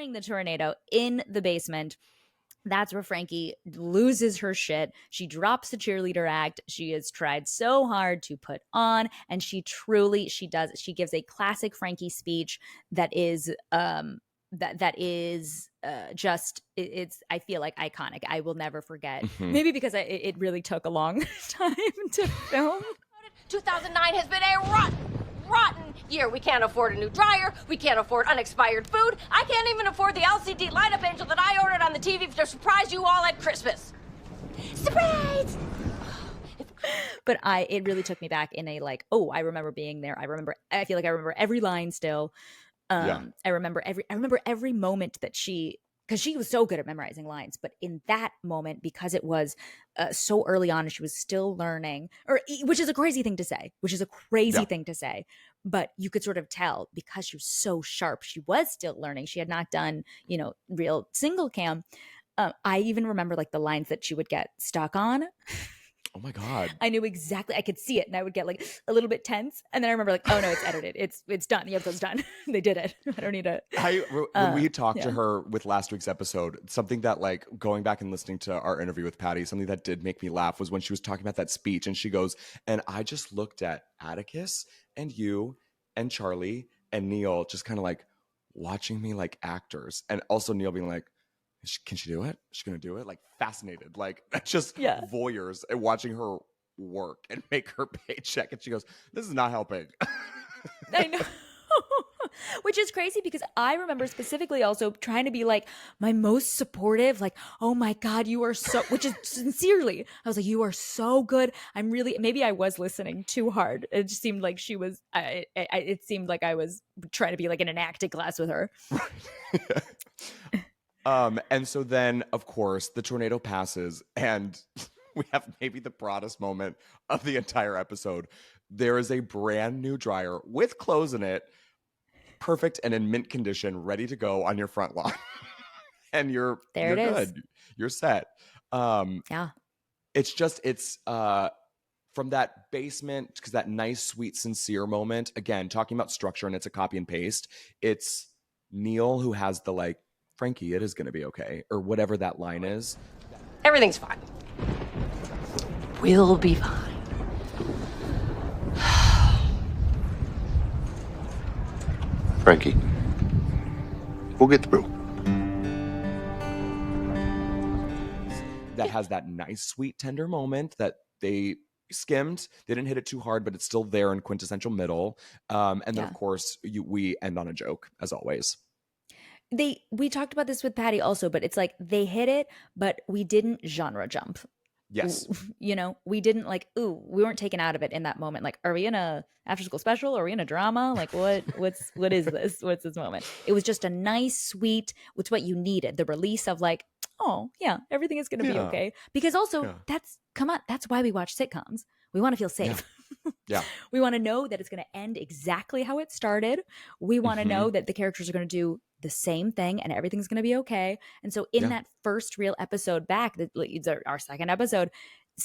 during the tornado in the basement, that's where Frankie loses her shit. She drops the cheerleader act she has tried so hard to put on, and she does. She gives a classic Frankie speech that is just it's I feel like iconic. I will never forget. Maybe because it really took a long time to film. 2009 has been a rotten year. We can't afford a new dryer. We can't afford unexpired food. I can't even afford the LCD light-up angel that I ordered on the TV to surprise you all at Christmas. Surprise! But it really took me back in a like, oh, I remember being there. I feel like I remember every line still. I remember every moment that because she was so good at memorizing lines, but in that moment, because it was so early on and she was still learning, which is a crazy thing to say, but you could sort of tell because she was so sharp, she was still learning. She had not done, real single cam. I even remember like the lines that she would get stuck on. Oh my God. I knew exactly. I could see it, and I would get like a little bit tense. And then I remember like, oh no, it's edited. It's done. The episode's done. They did it. I don't need to. When we talked to her with last week's episode, something that like going back and listening to our interview with Patty, something that did make me laugh was when she was talking about that speech, and she goes, and I just looked at Atticus and you and Charlie and Neil just kind of like watching me like actors, and also Neil being like, can she do it? Is she gonna do it? Like fascinated, like just voyeurs and watching her work and make her paycheck. And she goes, "This is not helping." I know, which is crazy because I remember specifically also trying to be like my most supportive, like, "Oh my God, you are so," which is sincerely, I was like, "You are so good." I'm really maybe I was listening too hard. It just seemed like she was. It seemed like I was trying to be like in an acting class with her. And so then, of course, the tornado passes, and we have maybe the proudest moment of the entire episode. There is a brand new dryer with clothes in it, perfect and in mint condition, ready to go on your front lawn. And you're good. You're set. It's from that basement, because that nice, sweet, sincere moment, again, talking about structure and it's a copy and paste. It's Neil who has the like, Frankie, it is going to be okay, or whatever that line is. Everything's fine. We'll be fine. Frankie, we'll get through. That has that nice, sweet, tender moment that they skimmed. They didn't hit it too hard, but it's still there in quintessential middle. And then, of course, we end on a joke, as always. We talked about this with Patty also, but it's like they hit it, but we didn't genre jump. Yes. We didn't like, we weren't taken out of it in that moment. Like, are we in a after school special? Are we in a drama? Like what is this? What's this moment? It was just a nice, sweet, it's what you needed. The release of like, oh yeah, everything is going to be okay. Because also that's why we watch sitcoms. We want to feel safe. Yeah. We want to know that it's going to end exactly how it started. We want to know that the characters are going to do the same thing and everything's going to be okay. And so in that first real episode back, our second episode,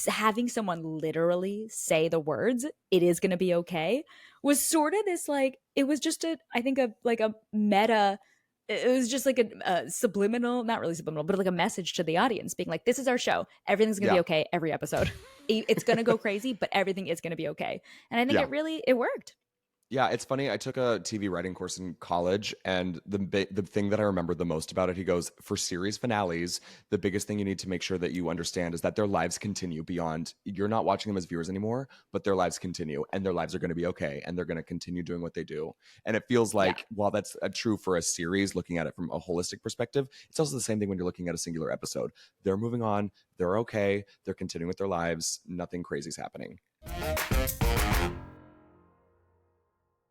having someone literally say the words, "It is going to be okay," was sort of this like, it was just a meta. It was just like a subliminal, not really subliminal, but like a message to the audience being like, this is our show. Everything's going to be okay every episode. It's going to go crazy, but everything is going to be okay. And I think it worked. Yeah, it's funny. I took a TV writing course in college, and the thing that I remember the most about it, he goes, for series finales, the biggest thing you need to make sure that you understand is that their lives continue beyond. You're not watching them as viewers anymore, but their lives continue, and their lives are going to be okay, and they're going to continue doing what they do. And it feels like, while that's true for a series, looking at it from a holistic perspective, it's also the same thing when you're looking at a singular episode. They're moving on. They're okay. They're continuing with their lives. Nothing crazy is happening.